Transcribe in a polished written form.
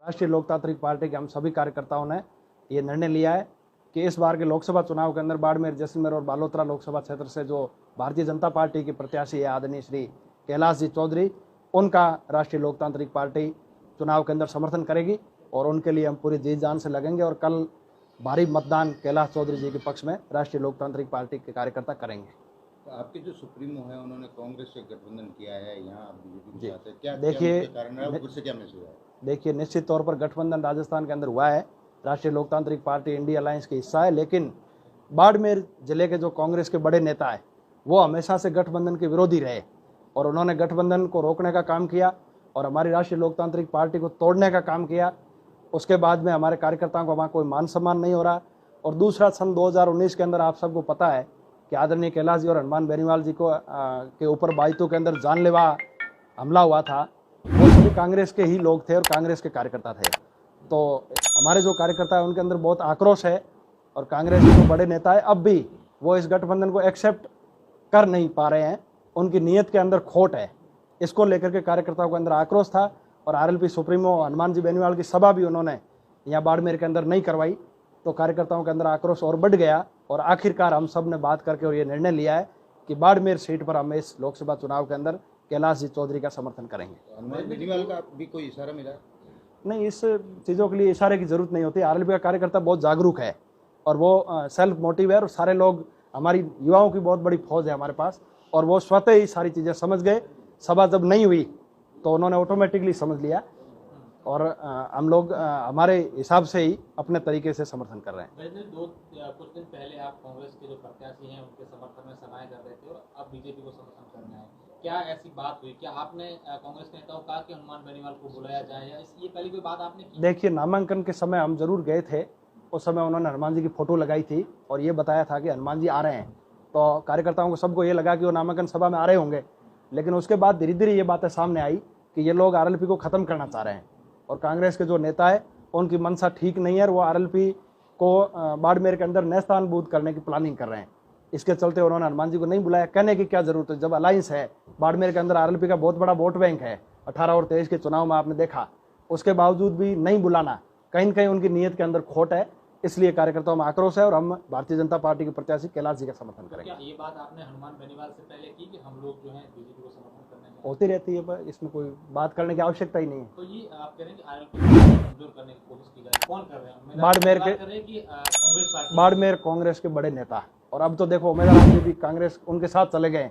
राष्ट्रीय लोकतांत्रिक पार्टी के हम सभी कार्यकर्ताओं ने ये निर्णय लिया है कि इस बार के लोकसभा चुनाव के अंदर बाड़मेर, जैसलमेर और बालोतरा लोकसभा क्षेत्र से जो भारतीय जनता पार्टी के प्रत्याशी है आदरणीय श्री कैलाश जी चौधरी, उनका राष्ट्रीय लोकतांत्रिक पार्टी चुनाव के अंदर समर्थन करेगी और उनके लिए हम पूरी जी जान से लगेंगे और कल भारी मतदान कैलाश चौधरी जी के पक्ष में राष्ट्रीय लोकतांत्रिक पार्टी के कार्यकर्ता करेंगे। तो आपके जो सुप्रीमो है उन्होंने कांग्रेस से गठबंधन किया है, यहाँ बीजेपी जी, के साथ है, क्या देखिए कारण है, उससे क्या मैसेज है? देखिए, निश्चित तौर पर गठबंधन राजस्थान के अंदर हुआ है, राष्ट्रीय लोकतांत्रिक पार्टी इंडिया अलायंस का हिस्सा है, लेकिन बाड़मेर जिले के जो कांग्रेस के बड़े नेता है वो हमेशा से गठबंधन के विरोधी रहे और उन्होंने गठबंधन को रोकने का काम किया और हमारी राष्ट्रीय लोकतांत्रिक पार्टी को तोड़ने का काम किया। उसके बाद में हमारे कार्यकर्ताओं को वहाँ कोई मान सम्मान नहीं हो रहा। और दूसरा, सन 2019 के अंदर आप सबको पता है कि आदरणीय कैलाश जी और हनुमान बेनीवाल जी को के ऊपर बाइतों के अंदर जानलेवा हमला हुआ था, वो सभी कांग्रेस के ही लोग थे और कांग्रेस के कार्यकर्ता थे। तो हमारे जो कार्यकर्ता है उनके अंदर बहुत आक्रोश है और कांग्रेस के जो बड़े नेता है अब भी वो इस गठबंधन को एक्सेप्ट कर नहीं पा रहे हैं, उनकी नीयत के अंदर खोट है। इसको लेकर के कार्यकर्ताओं के अंदर आक्रोश था और आरएलपी सुप्रीमो हनुमान जी बेनीवाल की सभा भी उन्होंने यहाँ बाड़मेर के अंदर नहीं करवाई, तो कार्यकर्ताओं के अंदर आक्रोश और बढ़ गया और आखिरकार हम सब ने बात करके और ये निर्णय लिया है कि बाड़मेर सीट पर हम इस लोकसभा चुनाव के अंदर कैलाश जी चौधरी का समर्थन करेंगे। हनुमान बेनीवाल का भी कोई इशारा मिला? नहीं, इस चीज़ों के लिए इशारे की जरूरत नहीं होती। आरएलपी का कार्यकर्ता बहुत जागरूक है और वो सेल्फ मोटिव है और सारे लोग, हमारी युवाओं की बहुत बड़ी फौज है हमारे पास और वो स्वतः ही सारी चीज़ें समझ गए। सभा जब नहीं हुई तो उन्होंने ऑटोमेटिकली समझ लिया और हम लोग हमारे हिसाब से ही अपने तरीके से समर्थन कर रहे हैं। कुछ दिन पहले आप कांग्रेस के जो प्रत्याशी हैं उनके समर्थन में सभाएं कर रहे थे और अब बीजेपी को समर्थन करना है, क्या ऐसी बात हुई? क्या आपने कांग्रेस के नेताओं को कहा कि हनुमान बेनीवाल को बुलाया जाए या ये पहले कोई बात आपने की? देखिए, नामांकन के समय हम जरूर गए थे, उस समय उन्होंने हनुमान जी की फोटो लगाई थी और ये बताया था कि हनुमान जी आ रहे हैं, तो कार्यकर्ताओं को सबको ये लगा कि वो नामांकन सभा में आ रहे होंगे। लेकिन उसके बाद धीरे धीरे ये बातें सामने आई कि ये लोग आरएलपी को ख़त्म करना चाह रहे हैं और कांग्रेस के जो नेता है उनकी मंशा ठीक नहीं है और वो आरएलपी को बाड़मेर के अंदर नेस्तानबूद करने की प्लानिंग कर रहे हैं। इसके चलते उन्होंने हनुमान जी को नहीं बुलाया। कहने की क्या जरूरत है, जब अलायंस है, बाड़मेर के अंदर आरएलपी का बहुत बड़ा वोट बैंक है, 18 और 23 के चुनाव में आपने देखा, उसके बावजूद भी नहीं बुलाना, कहीं न कहीं उनकी नीयत के अंदर खोट है। इसलिए कार्यकर्ताओं में आक्रोश है और हम भारतीय जनता पार्टी के प्रत्याशी कैलाश जी का समर्थन करेंगे। क्या ये बात आपने हनुमान बेनीवाल से पहले की कि हम लोग जो है बीजेपी को समर्थन करने में? होती रहती है, पर इसमें कोई बात करने की आवश्यकता ही नहीं है। तो ये आप कह रहे हैं कि आरएलपी को कमजोर करने की कोशिश की जाए, कौन कर रहे हैं? बाड़मेर के कांग्रेस पार्टी, बाड़मेर कांग्रेस के बड़े नेता, और अब तो देखो उमेदवार भी कांग्रेस उनके साथ चले गए।